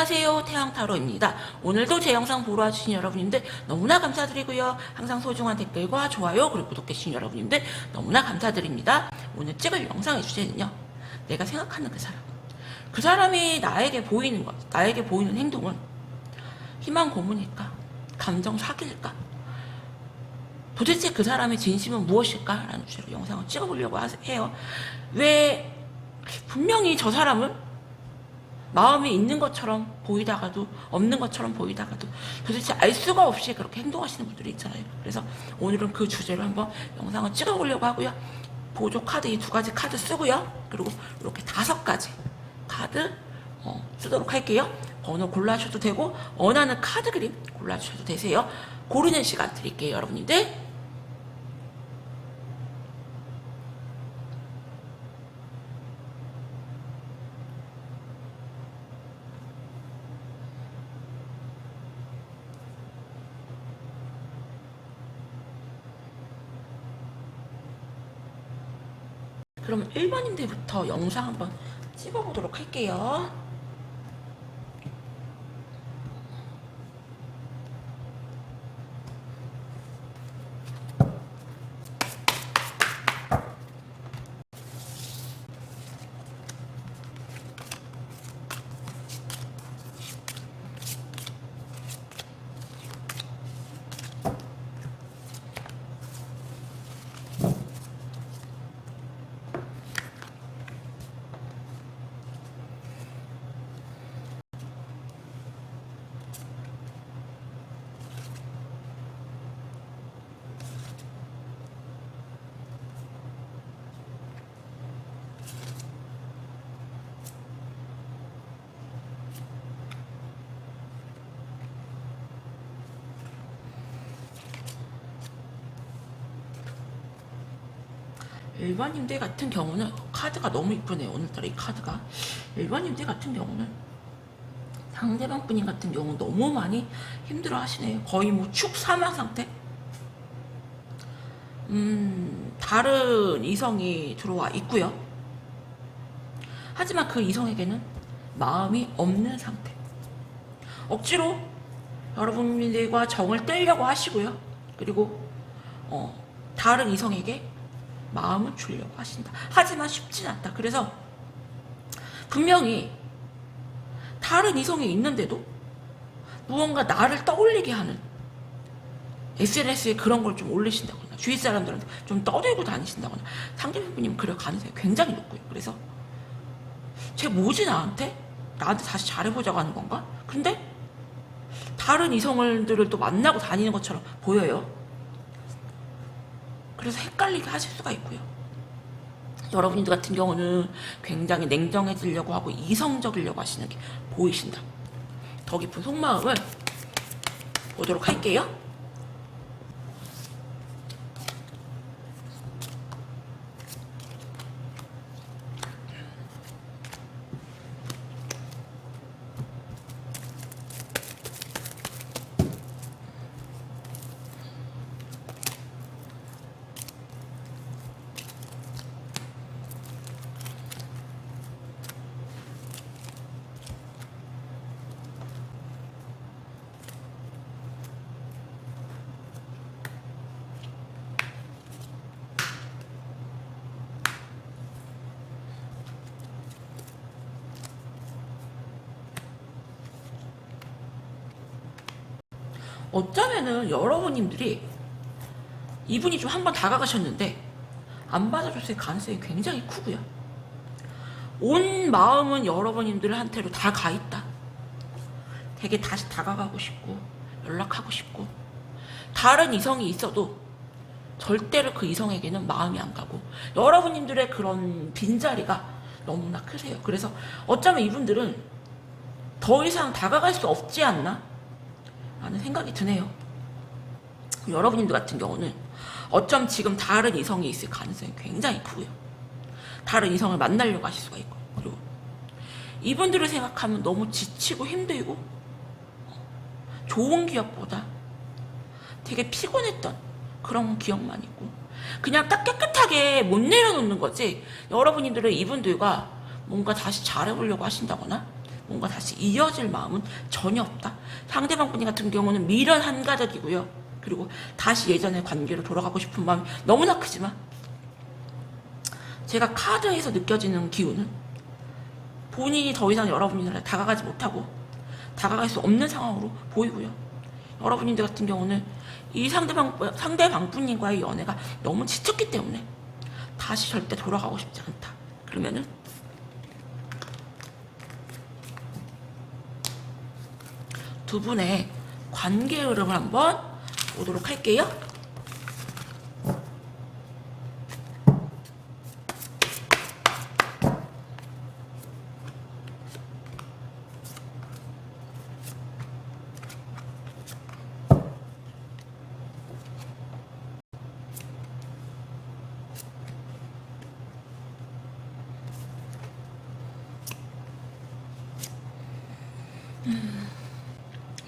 안녕하세요, 태양타로입니다. 오늘도 제 영상 보러 와주신 여러분님들 너무나 감사드리고요. 항상 소중한 댓글과 좋아요 그리고 구독해주신 여러분님들 너무나 감사드립니다. 오늘 찍을 영상의 주제는요, 내가 생각하는 그 사람, 그 사람이 나에게 보이는 것, 나에게 보이는 행동은 희망 고문일까? 감정 사기일까? 도대체 그 사람의 진심은 무엇일까? 라는 주제로 영상을 찍어보려고 해요. 왜 분명히 저 사람은 마음이 있는 것처럼 보이다가도 없는 것처럼 보이다가도 도대체 알 수가 없이 그렇게 행동하시는 분들이 있잖아요. 그래서 오늘은 그 주제로 한번 영상을 찍어보려고 하고요. 보조 카드 이 두 가지 카드 쓰고요. 그리고 이렇게 5가지 카드 쓰도록 할게요. 번호 골라주셔도 되고 원하는 카드 그림 골라주셔도 되세요. 고르는 시간 드릴게요, 여러분님들. 그럼 1번님들부터 영상 한번 찍어보도록 할게요. 일반인들 같은 경우는 카드가 너무 이쁘네요. 오늘따라 이 카드가 일반인들 같은 경우는 상대방 분인 같은 경우 너무 많이 힘들어 하시네요. 거의 뭐 축 사망 상태. 다른 이성이 들어와 있고요. 하지만 그 이성에게는 마음이 없는 상태. 억지로 여러분들과 정을 떼려고 하시고요. 그리고 다른 이성에게 마음을 주려고 하신다. 하지만 쉽진 않다. 그래서 분명히 다른 이성이 있는데도 무언가 나를 떠올리게 하는 SNS에 그런 걸 좀 올리신다거나 주위 사람들한테 좀 떠들고 다니신다거나 상대방님 그럴 가능성이 굉장히 높고요. 그래서 쟤 뭐지 나한테 다시 잘해보자고 하는 건가? 근데 다른 이성들을 또 만나고 다니는 것처럼 보여요. 그래서 헷갈리게 하실 수가 있고요. 여러분들 같은 경우는 굉장히 냉정해지려고 하고 이성적이려고 하시는 게 보이신다. 더 깊은 속마음을 보도록 할게요. 어쩌면은 여러분님들이 이분이 좀 한번 다가가셨는데 안 받아줬을 가능성이 굉장히 크고요. 온 마음은 여러분님들한테로 다 가있다. 되게 다시 다가가고 싶고 연락하고 싶고 다른 이성이 있어도 절대로 그 이성에게는 마음이 안 가고 여러분님들의 그런 빈자리가 너무나 크세요. 그래서 어쩌면 이분들은 더 이상 다가갈 수 없지 않나? 라는 생각이 드네요. 여러분들 같은 경우는 어쩜 지금 다른 이성이 있을 가능성이 굉장히 크고요. 다른 이성을 만나려고 하실 수가 있고, 그리고 이분들을 생각하면 너무 지치고 힘들고 좋은 기억보다 되게 피곤했던 그런 기억만 있고 그냥 딱 깨끗하게 못 내려놓는 거지. 여러분들은 이분들과 뭔가 다시 잘해보려고 하신다거나 뭔가 다시 이어질 마음은 전혀 없다. 상대방 분이 같은 경우는 미련 한가득이고요. 그리고 다시 예전의 관계로 돌아가고 싶은 마음이 너무나 크지만 제가 카드에서 느껴지는 기운은 본인이 더 이상 여러분들한테 다가가지 못하고 다가갈 수 없는 상황으로 보이고요. 여러분들 같은 경우는 이 상대방 분님과의 연애가 너무 지쳤기 때문에 다시 절대 돌아가고 싶지 않다. 그러면은 두 분의 관계 흐름을 한번 보도록 할게요.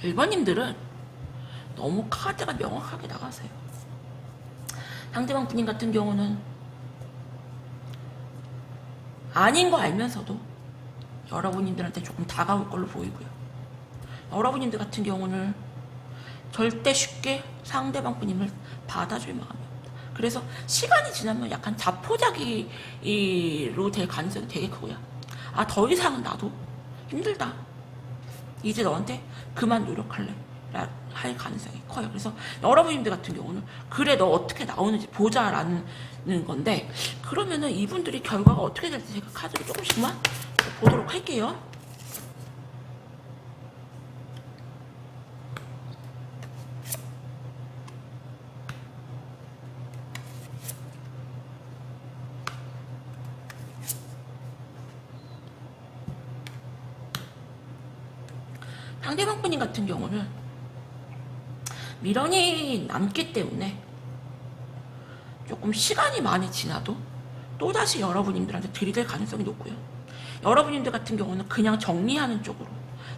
일본님들은 너무 카드가 명확하게 나가세요. 상대방 분인 같은 경우는 아닌 거 알면서도 여러분님들한테 조금 다가올 걸로 보이고요. 여러분님들 같은 경우는 절대 쉽게 상대방 분임을 받아줄 마음이 없다. 그래서 시간이 지나면 약간 자포자기로 될 가능성이 되게 크고요. 아, 더 이상은 나도 힘들다. 이제 너한테 그만 노력할래 할 가능성이 커요. 그래서 여러분들 같은 경우는 그래 너 어떻게 나오는지 보자라는 건데, 그러면은 이분들이 결과가 어떻게 될지 제가 카드를 조금씩만 보도록 할게요. 상대방 분인 같은 경우는 미련이 남기 때문에 조금 시간이 많이 지나도 또다시 여러분님들한테 들이댈 가능성이 높고요. 여러분님들 같은 경우는 그냥 정리하는 쪽으로,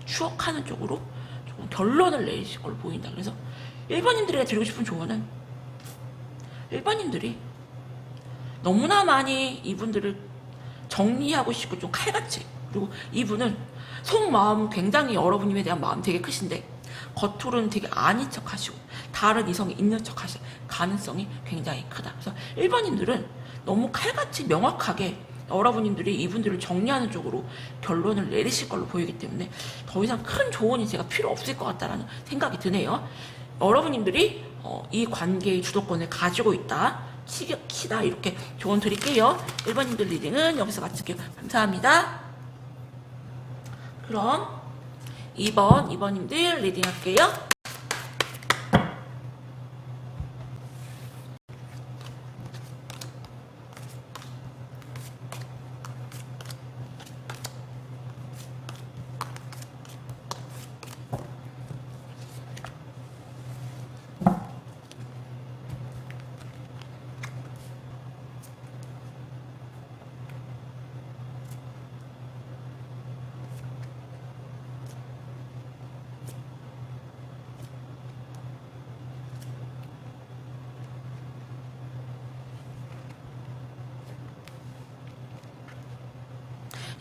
추억하는 쪽으로 조금 결론을 내리실 걸로 보인다. 그래서 1번님들에게 드리고 싶은 조언은, 1번님들이 너무나 많이 이분들을 정리하고 싶고 좀 칼같이, 그리고 이분은 속마음은 굉장히 여러분님에 대한 마음 되게 크신데 겉으로는 되게 아닌 척 하시고 다른 이성이 있는 척 하실 가능성이 굉장히 크다. 그래서 1번님들은 너무 칼같이 명확하게 여러분님들이 이분들을 정리하는 쪽으로 결론을 내리실 걸로 보이기 때문에 더 이상 큰 조언이 제가 필요 없을 것 같다는 생각이 드네요. 여러분님들이 이 관계의 주도권을 가지고 있다, 키다, 이렇게 조언 드릴게요. 1번님들 리딩은 여기서 마칠게요. 감사합니다. 그럼 2번님들 리딩 할게요.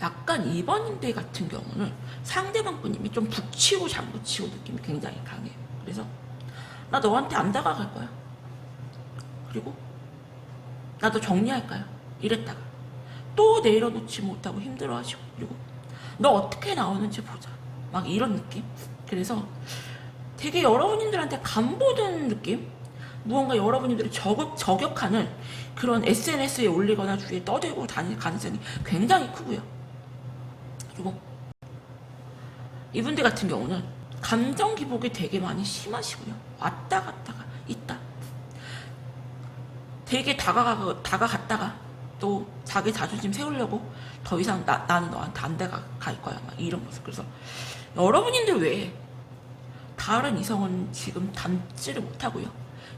약간 2번님들 같은 경우는 상대방 분님이 좀 북치고 장구치고 느낌이 굉장히 강해요. 그래서 나 너한테 안 다가갈 거야. 그리고 나도 정리할까요? 이랬다가 또 내려놓지 못하고 힘들어하시고, 그리고 너 어떻게 나오는지 보자, 막 이런 느낌. 그래서 되게 여러분님들한테 간보는 느낌, 무언가 여러분들이 저격하는 그런 SNS에 올리거나 주위에 떠들고 다닐 가능성이 굉장히 크고요. 그리고 이분들 같은 경우는 감정 기복이 되게 많이 심하시고요. 왔다 갔다가 있다. 되게 다가갔다가 또 자기 자존심 세우려고 더 이상 나는 너한테 안 다가갈 거야, 막 이런 모습. 그래서 여러분들 외에 다른 이성은 지금 닮지를 못하고요.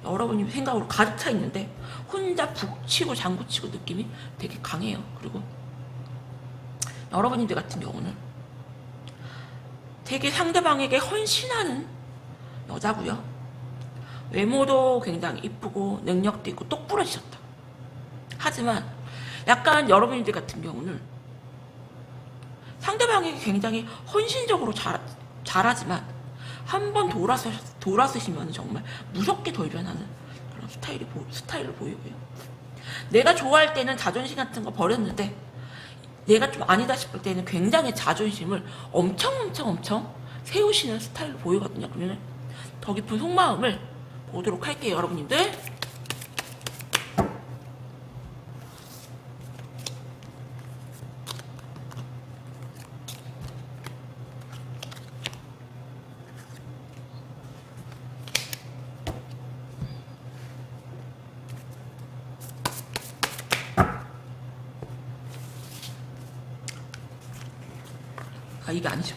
여러분님 생각으로 가득 차 있는데 혼자 북치고 장구치고 느낌이 되게 강해요. 그리고 여러분들 같은 경우는 되게 상대방에게 헌신하는 여자고요. 외모도 굉장히 이쁘고 능력도 있고 똑부러지셨다. 하지만 약간 여러분들 같은 경우는 상대방에게 굉장히 헌신적으로 잘하지만 한 번 돌아서시면 정말 무섭게 돌변하는 그런 스타일을 보이고요. 내가 좋아할 때는 자존심 같은 거 버렸는데 내가 좀 아니다 싶을 때는 굉장히 자존심을 엄청 세우시는 스타일로 보이거든요. 그러면 더 깊은 속마음을 보도록 할게요, 여러분님들. 아, 이게 아니죠.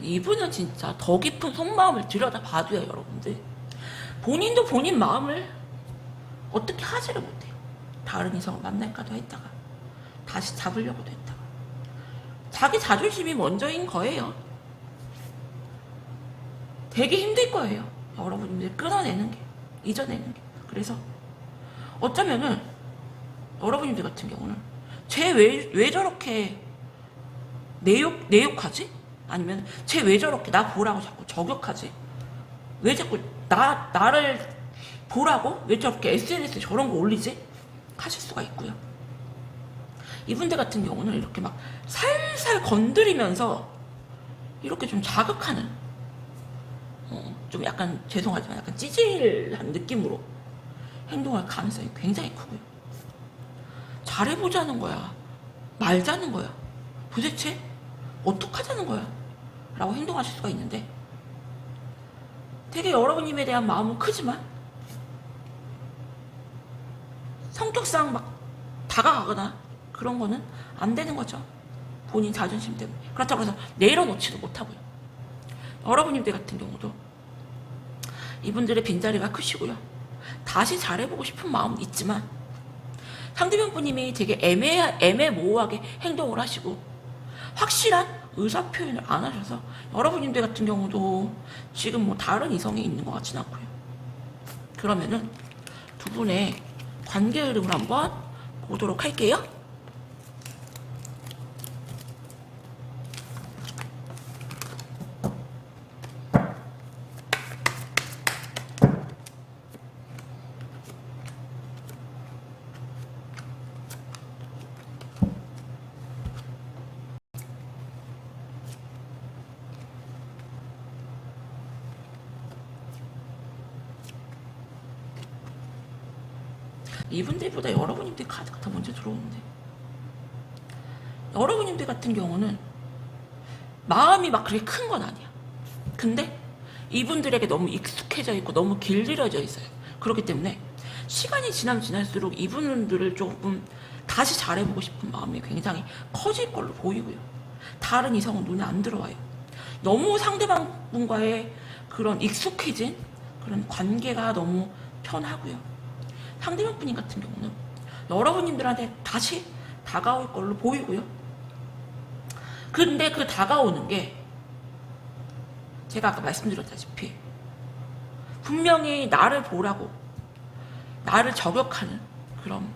이분은 진짜 더 깊은 속마음을 들여다봐도요, 여러분들. 본인도 본인 마음을 어떻게 하지를 못해요. 다른 이성을 만날까도 했다가 다시 잡으려고도 했다가 자기 자존심이 먼저인 거예요. 되게 힘들 거예요, 여러분들 끊어내는 게, 잊어내는 게. 그래서 어쩌면은 여러분들 같은 경우는 쟤 왜 저렇게 내욕하지? 아니면 쟤 왜 저렇게 나 보라고 자꾸 저격하지? 왜 자꾸 나를 보라고? 왜 저렇게 SNS에 저런 거 올리지? 하실 수가 있고요. 이분들 같은 경우는 이렇게 막 살살 건드리면서 이렇게 좀 자극하는, 좀 약간 죄송하지만 약간 찌질한 느낌으로 행동할 가능성이 굉장히 크고요. 잘해보자는 거야, 말자는 거야, 도대체 어떡하자는 거야 라고 행동하실 수가 있는데, 되게 여러분님에 대한 마음은 크지만 성격상 막 다가가거나 그런 거는 안 되는 거죠. 본인 자존심 때문에. 그렇다고 해서 내려놓지도 못하고요. 여러분님들 같은 경우도 이분들의 빈자리가 크시고요. 다시 잘해보고 싶은 마음은 있지만 상대방 분님이 되게 애매모호하게 행동을 하시고 확실한 의사표현을 안 하셔서 여러분님들 같은 경우도 지금 뭐 다른 이성이 있는 것 같지는 않고요. 그러면은 두 분의 관계 흐름을 한번 보도록 할게요. 이분들보다 여러분님들 카드가 더 먼저 들어오는데, 여러분님들 같은 경우는 마음이 막 그렇게 큰 건 아니야. 근데 이분들에게 너무 익숙해져 있고 너무 길들여져 있어요. 그렇기 때문에 시간이 지날수록 이분들을 조금 다시 잘해보고 싶은 마음이 굉장히 커질 걸로 보이고요. 다른 이성은 눈에 안 들어와요. 너무 상대방 분과의 그런 익숙해진 그런 관계가 너무 편하고요. 상대방 분인 같은 경우는 여러분님들한테 다시 다가올 걸로 보이고요. 근데 그 다가오는 게 제가 아까 말씀드렸다시피 분명히 나를 보라고 나를 저격하는 그런,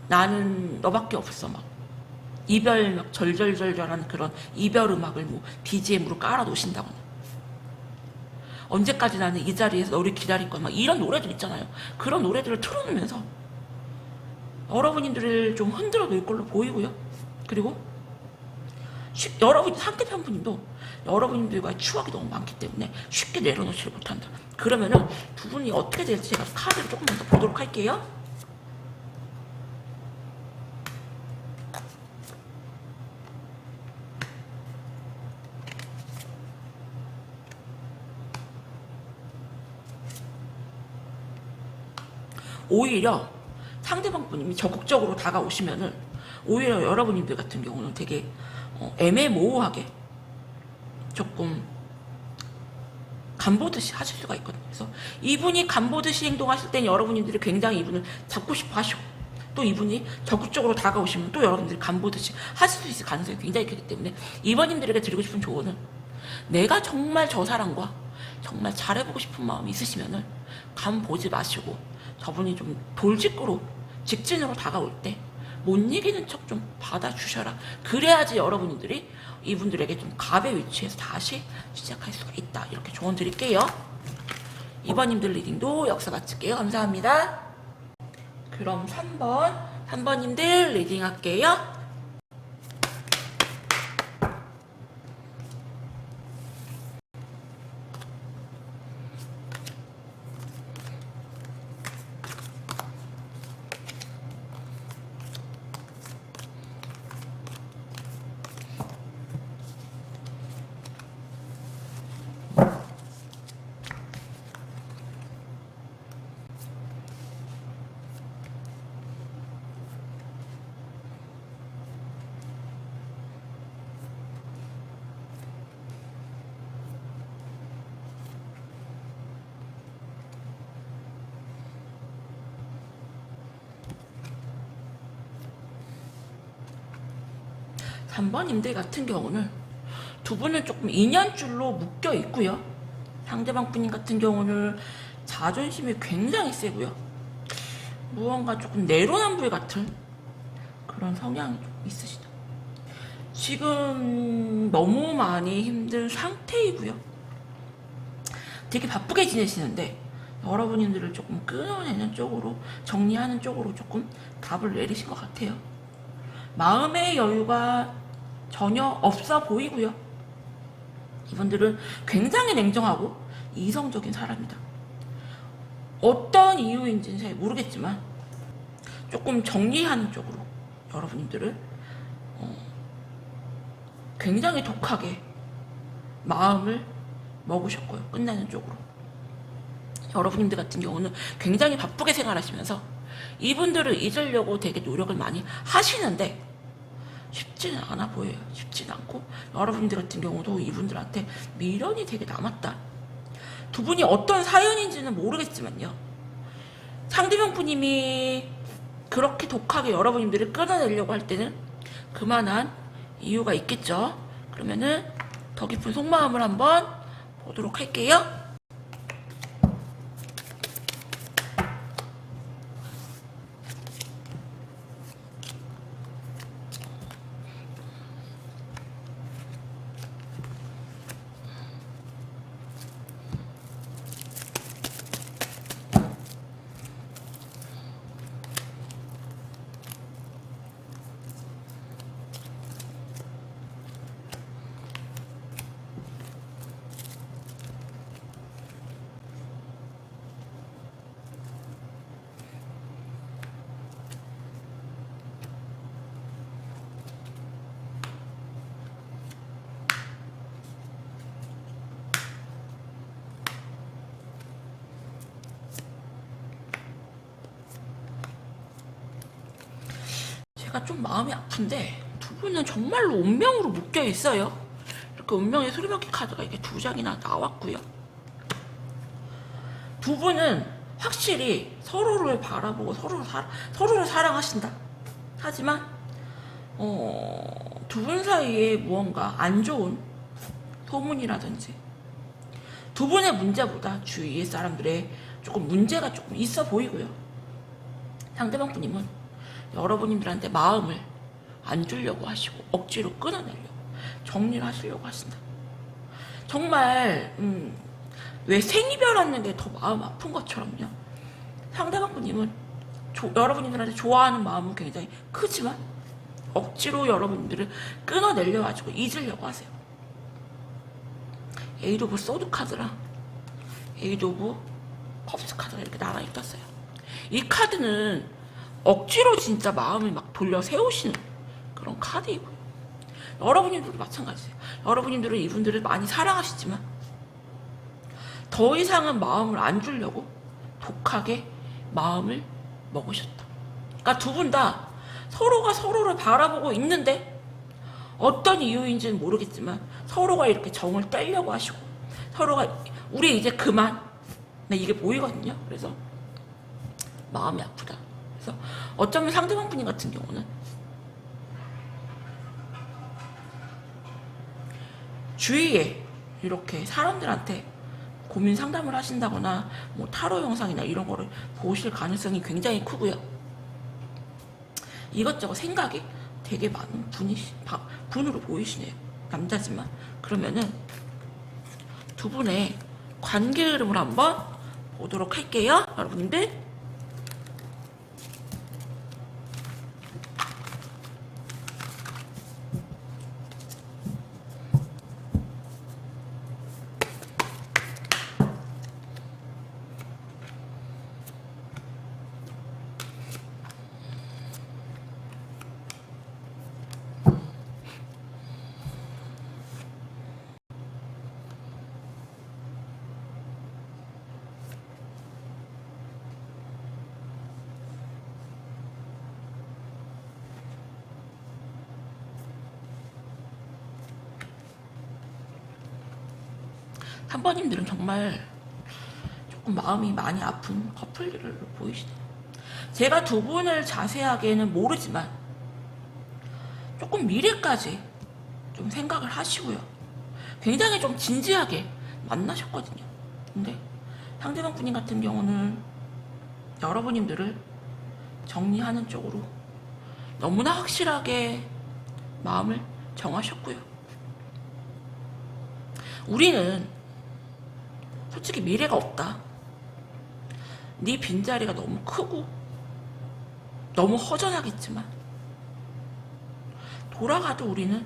나는 너밖에 없어 막 이별 막 절절절절하는 그런 이별 음악을 뭐 BGM으로 깔아 놓으신다거나, 언제까지 나는 이 자리에서 너를 기다릴 거야 막 이런 노래들 있잖아요. 그런 노래들을 틀어놓으면서 여러분들을 좀 흔들어 놓을 걸로 보이고요. 그리고 여러분 상대편 분도 여러분들과의 추억이 너무 많기 때문에 쉽게 내려놓지를 못한다. 그러면은 두 분이 어떻게 될지 제가 카드를 조금만 더 보도록 할게요. 오히려 상대방 분이 적극적으로 다가오시면은 오히려 여러분님들 같은 경우는 되게 애매모호하게 조금 간보듯이 하실 수가 있거든요. 그래서 이분이 간보듯이 행동하실 땐 여러분들이 굉장히 이분을 잡고 싶어 하시고, 또 이분이 적극적으로 다가오시면 또 여러분들이 간보듯이 하실 수 있을 가능성이 굉장히 크기 때문에 이번님들에게 드리고 싶은 조언은, 내가 정말 저 사람과 정말 잘해보고 싶은 마음이 있으시면은 간 보지 마시고 저분이 좀 돌직구로 직진으로 다가올 때 못 이기는 척 좀 받아주셔라. 그래야지 여러분들이 이분들에게 좀 갑의 위치에서 다시 시작할 수가 있다. 이렇게 조언 드릴게요. 이번님들 리딩도 여기서 마칠게요. 감사합니다. 그럼 3번님들 리딩 할게요. 3번님들 같은 경우는 두 분은 조금 인연줄로 묶여 있고요. 상대방 분인 같은 경우는 자존심이 굉장히 세고요. 무언가 조금 내로남불 같은 그런 성향이 좀 있으시다. 지금 너무 많이 힘든 상태이고요. 되게 바쁘게 지내시는데 여러분들을 조금 끊어내는 쪽으로, 정리하는 쪽으로 조금 답을 내리신 것 같아요. 마음의 여유가 전혀 없어 보이고요. 이분들은 굉장히 냉정하고 이성적인 사람이다. 어떤 이유인지는 잘 모르겠지만 조금 정리하는 쪽으로 여러분들을 굉장히 독하게 마음을 먹으셨고요. 끝내는 쪽으로. 여러분들 같은 경우는 굉장히 바쁘게 생활하시면서 이분들을 잊으려고 되게 노력을 많이 하시는데 쉽지는 않아 보여요. 쉽지는 않고 여러분들 같은 경우도 이분들한테 미련이 되게 남았다. 두 분이 어떤 사연인지는 모르겠지만요. 상대방 분님이 그렇게 독하게 여러분들을 끌어내려고 할 때는 그만한 이유가 있겠죠. 그러면은 더 깊은 속마음을 한번 보도록 할게요. 제가 좀 마음이 아픈데 두 분은 정말로 운명으로 묶여 있어요. 이렇게 운명의 수리바퀴 카드가 이렇게 2장이나 나왔고요. 두 분은 확실히 서로를 바라보고 서로를 사랑하신다. 하지만 두 분 사이에 무언가 안 좋은 소문이라든지 두 분의 문제보다 주위의 사람들의 조금 문제가 조금 있어 보이고요. 상대방 분님은 여러분들한테 마음을 안 주려고 하시고 억지로 끊어내려고 정리를 하시려고 하신다. 정말 왜 생이별하는 게 더 마음 아픈 것처럼요. 상대방 분님은 여러분들한테 좋아하는 마음은 굉장히 크지만 억지로 여러분들을 끊어내려 가지고 잊으려고 하세요. 에이드 오브 소드 카드랑 에이드 오브 컵스 카드가 이렇게 나란히 떴어요. 이 카드는 억지로 진짜 마음을 막 돌려 세우시는 그런 카드이고요. 여러분들도 마찬가지예요. 여러분들은 이분들을 많이 사랑하시지만 더 이상은 마음을 안 주려고 독하게 마음을 먹으셨다. 그러니까 두 분 다 서로가 서로를 바라보고 있는데 어떤 이유인지는 모르겠지만 서로가 이렇게 정을 떼려고 하시고 서로가 우리 이제 그만 네, 이게 보이거든요. 그래서 마음이 아프다. 그래서 어쩌면 상대방 분인 같은 경우는 주위에 이렇게 사람들한테 고민 상담을 하신다거나 뭐 타로 영상이나 이런 거를 보실 가능성이 굉장히 크고요. 이것저것 생각이 되게 많은 분으로 보이시네요. 남자지만. 그러면은 두 분의 관계 흐름을 한번 보도록 할게요. 여러분들. 3번님들은 정말 조금 마음이 많이 아픈 커플들을 보이시네요. 제가 두 분을 자세하게는 모르지만 조금 미래까지 좀 생각을 하시고요. 굉장히 좀 진지하게 만나셨거든요. 근데 상대방 분님 같은 경우는 여러분님들을 정리하는 쪽으로 너무나 확실하게 마음을 정하셨고요. 우리는 솔직히 미래가 없다. 네 빈자리가 너무 크고 너무 허전하겠지만 돌아가도 우리는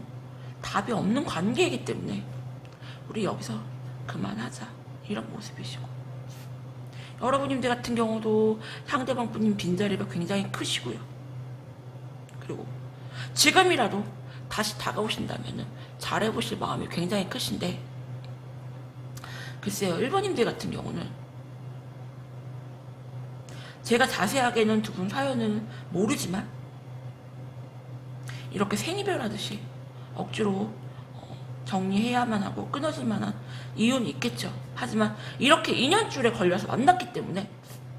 답이 없는 관계이기 때문에 우리 여기서 그만하자, 이런 모습이시고, 여러분님들 같은 경우도 상대방 분님 빈자리가 굉장히 크시고요. 그리고 지금이라도 다시 다가오신다면 잘해보실 마음이 굉장히 크신데, 글쎄요, 1번님들 같은 경우는 제가 자세하게는 두 분 사연은 모르지만 이렇게 생이별하듯이 억지로 정리해야만 하고 끊어질 만한 이유는 있겠죠. 하지만 이렇게 인연줄에 걸려서 만났기 때문에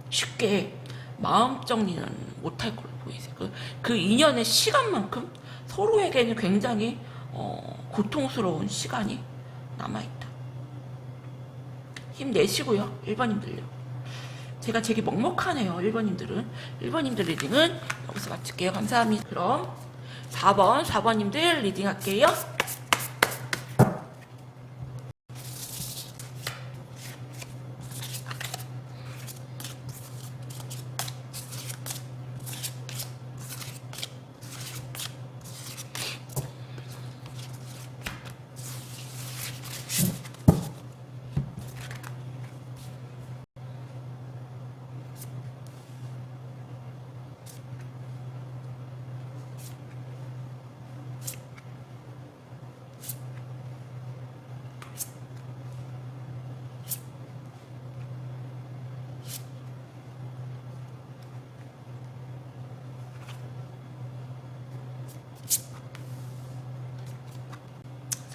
쉽게 마음 정리는 못할 걸로 보이세요. 그 인연의 시간만큼 서로에게는 굉장히 고통스러운 시간이 남아있다. 힘내시고요, 1번님들요. 제가 되게 먹먹하네요, 1번님들은. 1번님들 리딩은 여기서 마칠게요. 감사합니다. 그럼 4번님들 리딩 할게요.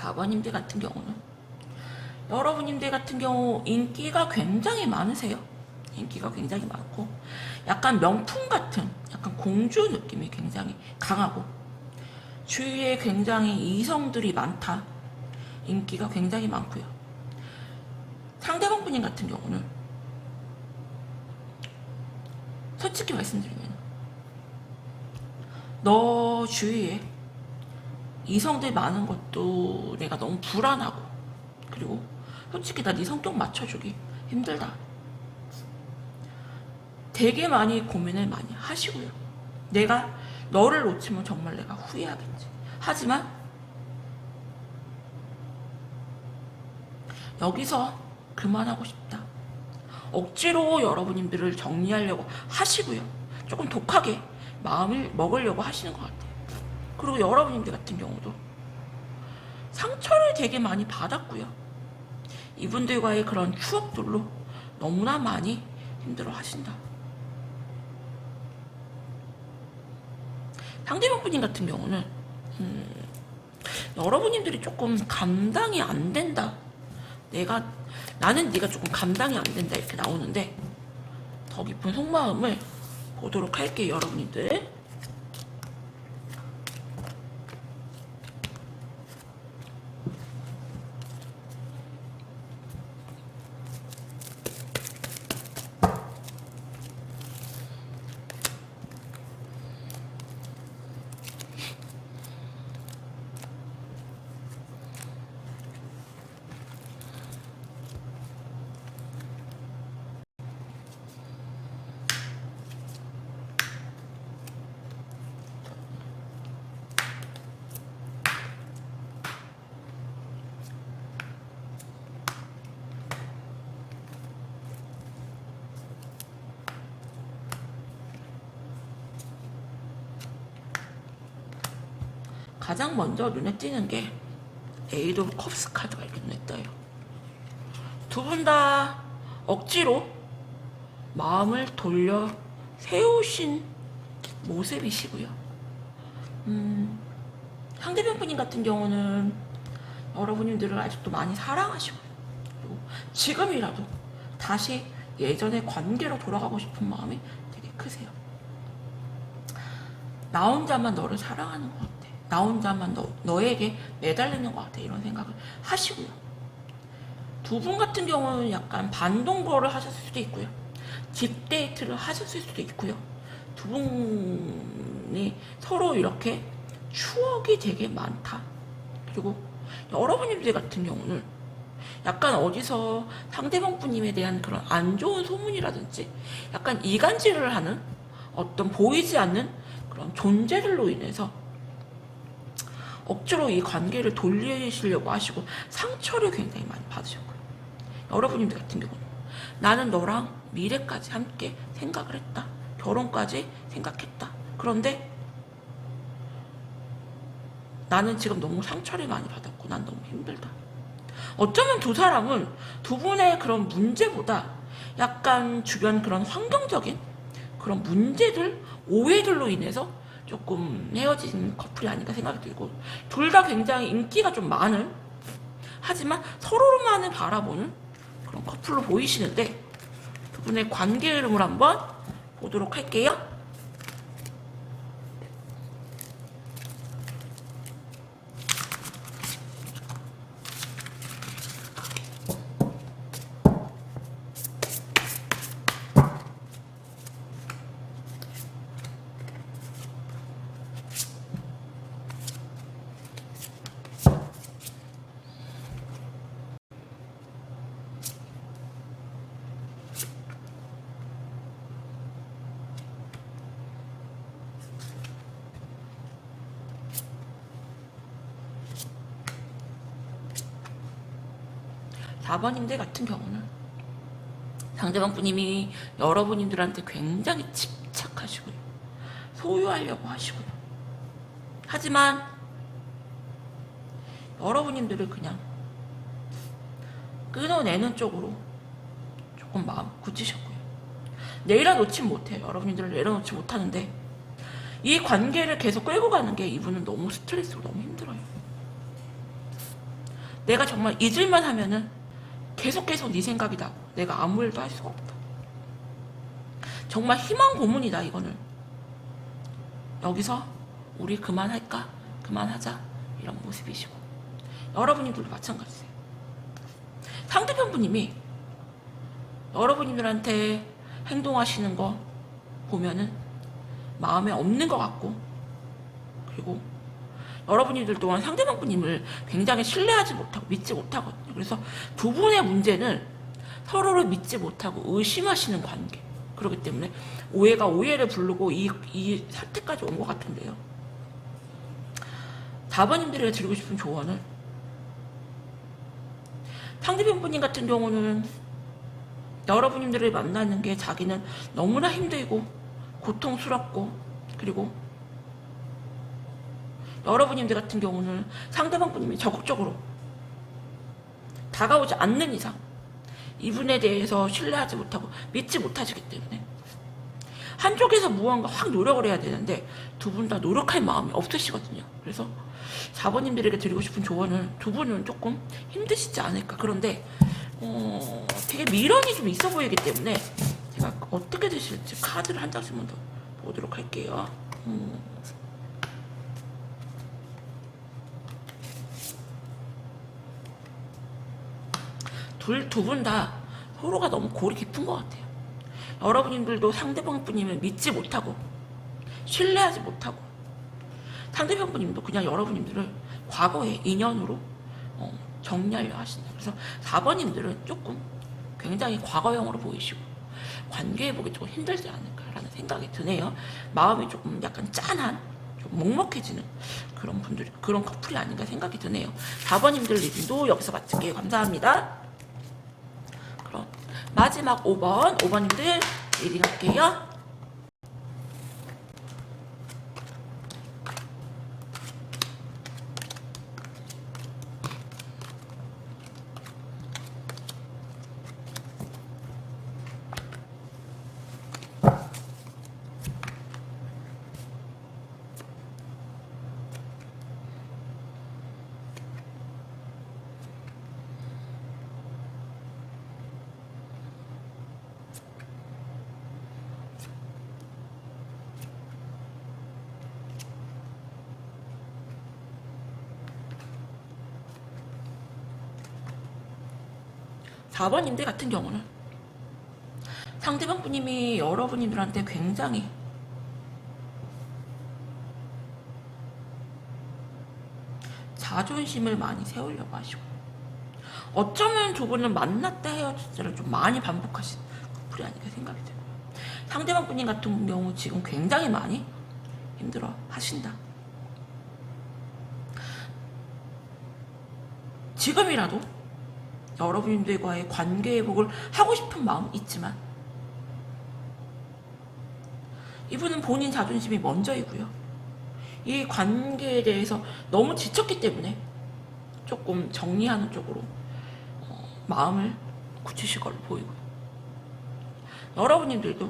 4번님들 같은 경우는, 여러분님들 같은 경우 인기가 굉장히 많으세요. 인기가 굉장히 많고 약간 명품 같은, 약간 공주 느낌이 굉장히 강하고 주위에 굉장히 이성들이 많다. 인기가 굉장히 많고요. 상대방 분인 같은 경우는 솔직히 말씀드리면 너 주위에 이성들 많은 것도 내가 너무 불안하고, 그리고 솔직히 나 네 성격 맞춰주기 힘들다. 되게 많이 고민을 많이 하시고요. 내가 너를 놓치면 정말 내가 후회하겠지. 하지만 여기서 그만하고 싶다. 억지로 여러분님들을 정리하려고 하시고요. 조금 독하게 마음을 먹으려고 하시는 것 같아요. 그리고 여러분들 같은 경우도 상처를 되게 많이 받았고요. 이분들과의 그런 추억들로 너무나 많이 힘들어 하신다. 상대방 분님 같은 경우는 여러분님들이 조금 감당이 안 된다. 나는 네가 조금 감당이 안 된다 이렇게 나오는데 더 깊은 속마음을 보도록 할게요, 여러분님들. 가장 먼저 눈에 띄는 게 에이드 오브 컵스 카드가 이렇게 눈에 떠요. 두 분 다 억지로 마음을 돌려 세우신 모습이시고요. 상대방 분님 같은 경우는 여러분님들을 아직도 많이 사랑하시고요. 그리고 지금이라도 다시 예전의 관계로 돌아가고 싶은 마음이 되게 크세요. 나 혼자만 너를 사랑하는 것 같아. 나 혼자만 너에게 매달리는 것 같아. 이런 생각을 하시고요. 두 분 같은 경우는 약간 반동거를 하셨을 수도 있고요. 딥데이트를 하셨을 수도 있고요. 두 분이 서로 이렇게 추억이 되게 많다. 그리고 여러분들 같은 경우는 약간 어디서 상대방 분님에 대한 그런 안 좋은 소문이라든지 약간 이간질을 하는 어떤 보이지 않는 그런 존재들로 인해서 억지로 이 관계를 돌리시려고 하시고 상처를 굉장히 많이 받으셨고요. 여러분들 같은 경우는 나는 너랑 미래까지 함께 생각을 했다. 결혼까지 생각했다. 그런데 나는 지금 너무 상처를 많이 받았고 난 너무 힘들다. 어쩌면 두 사람은 두 분의 그런 문제보다 약간 주변 그런 환경적인 그런 문제들, 오해들로 인해서 조금 헤어진 커플이 아닌가 생각이 들고 둘 다 굉장히 인기가 좀 많은 하지만 서로만을 바라보는 그런 커플로 보이시는데 두 분의 관계 흐름을 한번 보도록 할게요. 4번님들 같은 경우는 상대방 분님이 여러분들한테 굉장히 집착하시고요. 소유하려고 하시고요. 하지만 여러분들을 그냥 끊어내는 쪽으로 조금 마음 굳히셨고요. 내려놓지 못해요. 여러분들을 내려놓지 못하는데 이 관계를 계속 끌고 가는 게 이분은 너무 스트레스고 너무 힘들어요. 내가 정말 잊을만 하면은 계속 네 생각이 나고 내가 아무 일도 할 수가 없다. 정말 희망 고문이다 이거는. 여기서 우리 그만할까? 그만하자 이런 모습이시고 여러분들도 마찬가지세요. 상대편 분님이 여러분들한테 행동하시는 거 보면은 마음에 없는 것 같고 그리고 여러분들 또한 상대방 분님을 굉장히 신뢰하지 못하고 믿지 못하거든요. 그래서 두 분의 문제는 서로를 믿지 못하고 의심하시는 관계. 그렇기 때문에 오해가 오해를 부르고 이 사태까지 온 것 같은데요. 4번님들에게 드리고 싶은 조언은 상대방 분님 같은 경우는 여러분들을 만나는 게 자기는 너무나 힘들고 고통스럽고 그리고 여러분들 같은 경우는 상대방 분님이 적극적으로 다가오지 않는 이상 이분에 대해서 신뢰하지 못하고 믿지 못하시기 때문에 한쪽에서 무언가 확 노력을 해야 되는데 두 분 다 노력할 마음이 없으시거든요. 그래서 4번님들에게 드리고 싶은 조언은 두 분은 조금 힘드시지 않을까. 그런데 되게 미련이 좀 있어 보이기 때문에 제가 어떻게 되실지 카드를 한 장씩만 더 보도록 할게요. 두 분 다 서로가 너무 골이 깊은 것 같아요. 여러분들도 상대방 분이면 믿지 못하고 신뢰하지 못하고 상대방 분님도 그냥 여러분들을 과거의 인연으로 정리하려 하신다. 그래서 4번님들은 조금 굉장히 과거형으로 보이시고 관계해보기 조금 힘들지 않을까라는 생각이 드네요. 마음이 조금 약간 짠한, 좀 먹먹해지는 그런 분들, 그런 커플이 아닌가 생각이 드네요. 4번님들 리딩도 여기서 마칠게요. 감사합니다. 그럼 마지막 5번님들 리딩할게요. 4번님들 같은 경우는 상대방 분님이 여러분들한테 굉장히 자존심을 많이 세우려고 하시고 어쩌면 두 분은 만났다 헤어졌다를 좀 많이 반복하신 커플이 아닌가 생각이 들고요. 상대방 분님 같은 경우 지금 굉장히 많이 힘들어 하신다. 지금이라도 여러분들과의 관계 회복을 하고 싶은 마음 있지만 이분은 본인 자존심이 먼저이고요. 이 관계에 대해서 너무 지쳤기 때문에 조금 정리하는 쪽으로 마음을 굳히실 걸로 보이고요. 여러분들도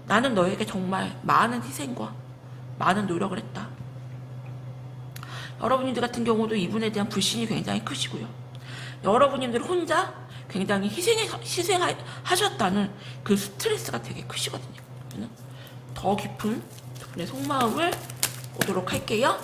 나는 너에게 정말 많은 희생과 많은 노력을 했다. 여러분들 같은 경우도 이분에 대한 불신이 굉장히 크시고요. 여러분들 혼자 굉장히 희생하셨다는 그 스트레스가 되게 크시거든요. 더 깊은 두 분의 속마음을 보도록 할게요.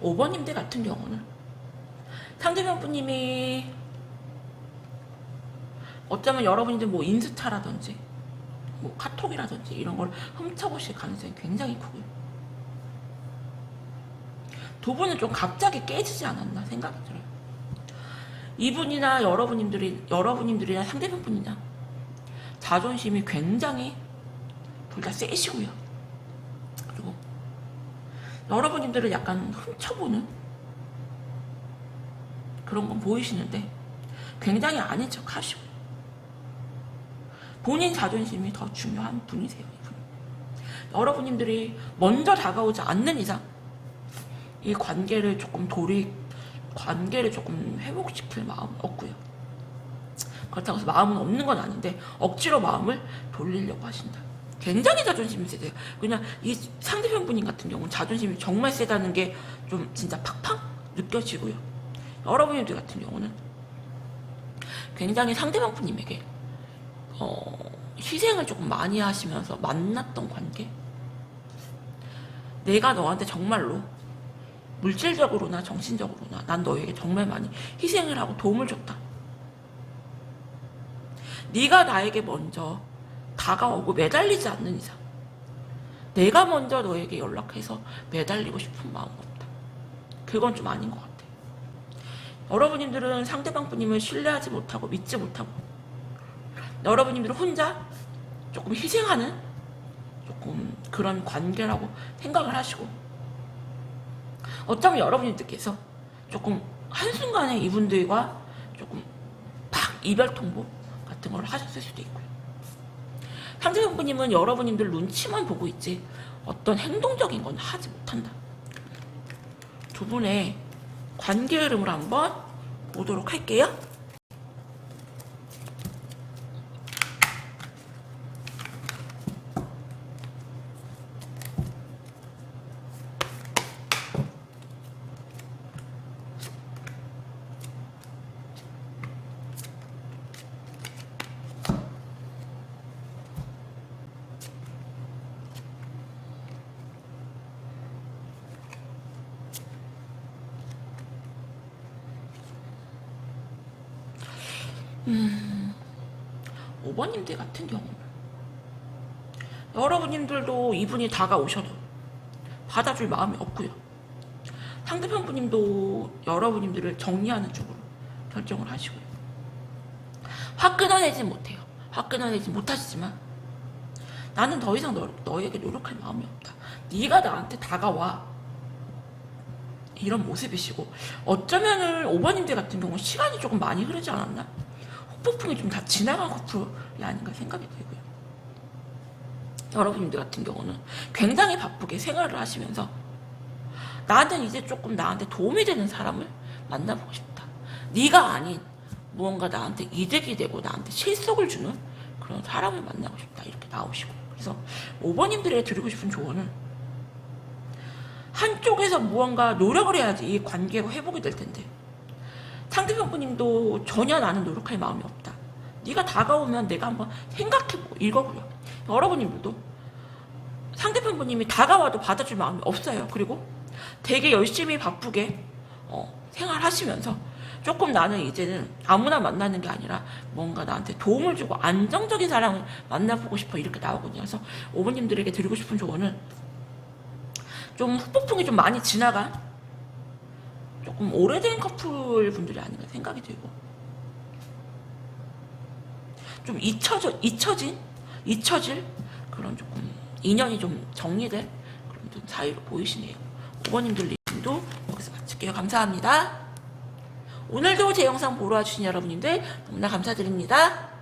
5번님들 같은 경우는 상대방 분님이 어쩌면 여러분들 뭐 인스타라든지 뭐 카톡이라든지 이런 걸 훔쳐보실 가능성이 굉장히 크고요. 두 분은 좀 갑자기 깨지지 않았나 생각이 들어요. 이분이나 여러분들이나 상대방 분이나 자존심이 굉장히 둘 다 세시고요. 그리고 여러분들은 약간 훔쳐보는 그런 건 보이시는데 굉장히 아닌 척 하시고요. 본인 자존심이 더 중요한 분이세요. 이분. 여러분들이 먼저 다가오지 않는 이상 이 관계를 조금 회복시킬 마음은 없고요. 그렇다고 해서 마음은 없는 건 아닌데 억지로 마음을 돌리려고 하신다. 굉장히 자존심이 세세요. 그냥 이 상대편 분인 같은 경우는 자존심이 정말 세다는 게 좀 진짜 팍팍 느껴지고요. 여러분들 같은 경우는 굉장히 상대방 분님에게 희생을 조금 많이 하시면서 만났던 관계, 내가 너한테 정말로 물질적으로나 정신적으로나 난 너에게 정말 많이 희생을 하고 도움을 줬다. 네가 나에게 먼저 다가오고 매달리지 않는 이상 내가 먼저 너에게 연락해서 매달리고 싶은 마음은 없다. 그건 좀 아닌 것 같아. 여러분님들은 상대방 분님을 신뢰하지 못하고 믿지 못하고 여러분님들은 혼자 조금 희생하는 조금 그런 관계라고 생각을 하시고 어쩌면 여러분들께서 조금 한순간에 이분들과 조금 팍 이별 통보 같은 걸 하셨을 수도 있고요. 상대방분님은 여러분님들 눈치만 보고 있지 어떤 행동적인 건 하지 못한다. 두 분의 관계 흐름을 한번 보도록 할게요. 오 5번님들 같은 경우는 여러분님들도 이분이 다가오셔도 받아줄 마음이 없고요. 상대편 분님도 여러분님들을 정리하는 쪽으로 결정을 하시고요. 확 끊어내지 못해요. 확 끊어내지 못하시지만 나는 더 이상 너에게 노력할 마음이 없다. 네가 나한테 다가와. 이런 모습이시고 어쩌면은 5번님들 같은 경우는 시간이 조금 많이 흐르지 않았나? 폭풍이 좀 다 지나간 커플이 아닌가 생각이 들고요. 여러분들 같은 경우는 굉장히 바쁘게 생활을 하시면서 나는 이제 조금 나한테 도움이 되는 사람을 만나보고 싶다. 네가 아닌 무언가 나한테 이득이 되고 나한테 실속을 주는 그런 사람을 만나고 싶다. 이렇게 나오시고 그래서 5번님들에게 드리고 싶은 조언은 한쪽에서 무언가 노력을 해야지 이 관계가 회복이 될 텐데 상대편 분님도 전혀 나는 노력할 마음이 없다. 네가 다가오면 내가 한번 생각해보고 읽어보려. 여러분님들도 상대편 분님이 다가와도 받아줄 마음이 없어요. 그리고 되게 열심히 바쁘게 생활하시면서 조금 나는 이제는 아무나 만나는 게 아니라 뭔가 나한테 도움을 주고 안정적인 사람을 만나보고 싶어 이렇게 나오거든요. 그래서 5번님들에게 드리고 싶은 조언은 좀 후폭풍이 좀 많이 지나간 조금 오래된 커플 분들이 아닌가 생각이 들고 좀 잊혀질 그런 조금 인연이 좀 정리될 그런 좀 사이로 보이시네요. 5번님들 리딩도 여기서 마칠게요. 감사합니다. 오늘도 제 영상 보러 와주신 여러분님들 너무나 감사드립니다.